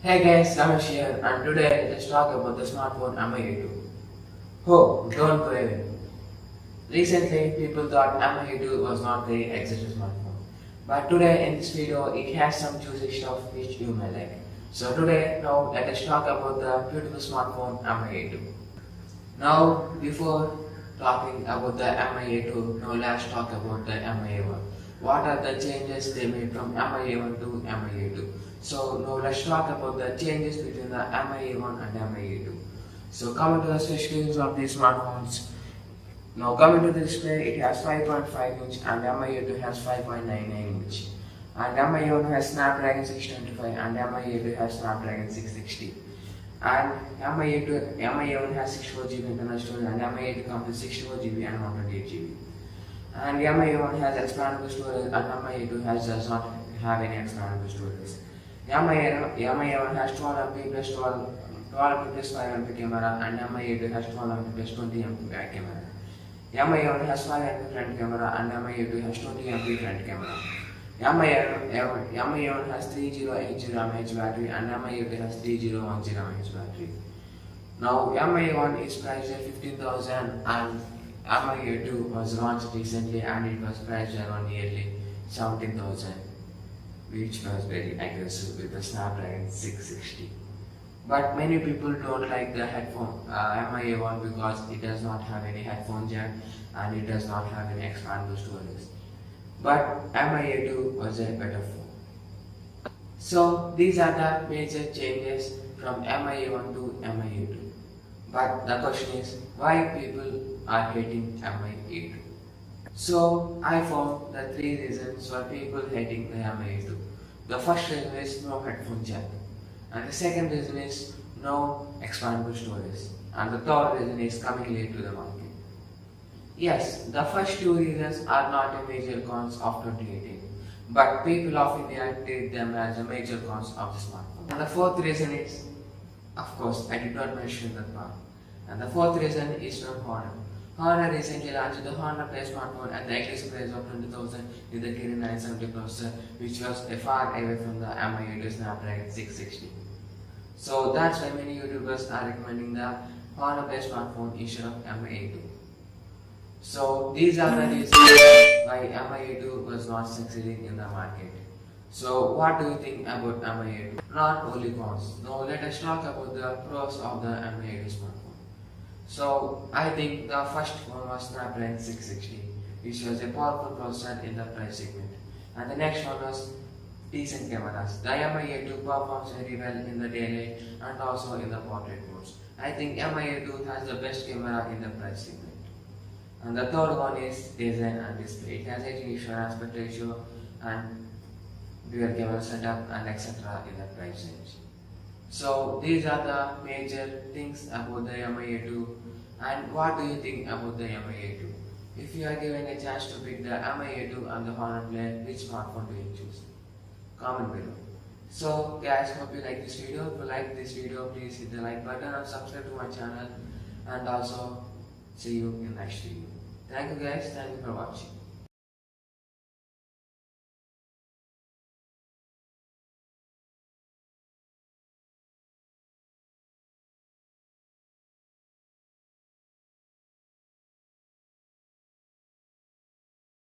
Hey guys, Ramesh here, and today let's talk about the smartphone MIA2. Oh, don't worry. Recently, people thought MIA2 was not the existing smartphone. But today in this video, it has some juicy stuff which you may like. So now let us talk about the beautiful smartphone MIA2. Now, before talking about the MIA2, now let's talk about the MIA1. What are the changes they made from MIA1 to MIA2? So now let's talk about the changes between the MIA1 and MIA2. So coming to the specifications of these smartphones. Now coming to the display, it has 5.5 inch and MIA2 has 5.99 inch. And MIA1 has Snapdragon 625 and MIA2 has Snapdragon 660. And MIA1 has 64 GB internal storage and MIA2 comes with 64 GB and 128 GB. And MIA1 has expandable storage and MIA2 does not have any expandable storage. MIA1 has 12MP plus 12MP plus 5MP camera and MIA2 has 12MP plus 20MP back camera. MIA1 has 5MP front camera and MIA2 has 20MP front camera. MIA1 has 3080 mAh battery and MIA2 has 3010 mAh battery. Now MIA1 is priced at 15,000 and MIA2 was launched recently and it was priced around nearly 17,000, which was very aggressive with the Snapdragon 660. But many people don't like the headphone MIA1 because it does not have any headphone jack and it does not have any expandable storage. But MIA2 was a better phone. So these are the major changes from MIA1 to MIA2. But the question is, why people are hating MIA2? So I found the three reasons for people hating the MIA2. The first reason is no headphone jack. And the second reason is no expandable storage. And the third reason is coming late to the market. Yes, the first two reasons are not a major cons of 2018, but people of India take them as a major cons of the smartphone. And the fourth reason is, of course, I did not mention that part. And the fourth reason is from Honor. Honor recently launched the Honor Play smartphone at the aggressive price of 20,000 with the Kirin 970 processor, which was far away from the MIA2 Snapdragon 660. So that's why many YouTubers are recommending the Honor Play smartphone instead of MIA2. So these are the reasons why MIA2 was not succeeding in the market. So what do you think about MIA2? Not only cons. Now let us talk about the pros of the MIA2 smartphone. So I think the first one was Snapdragon 660, which was a powerful processor in the price segment. And the next one was decent cameras. The MIA2 performs very well in the daylight and also in the portrait modes. I think MIA2 has the best camera in the price segment. And the third one is design and display. It has 18:1 aspect ratio and dual camera setup and etc. in the price range. So these are the major things about the MIA2. And what do you think about the MIA2? If you are given a chance to pick the MIA2 and the Honor Play, which smartphone do you choose? Comment below. So guys, hope you like this video. If you like this video, please hit the like button and subscribe to my channel, and also see you in next video. Thank you guys, thank you for watching.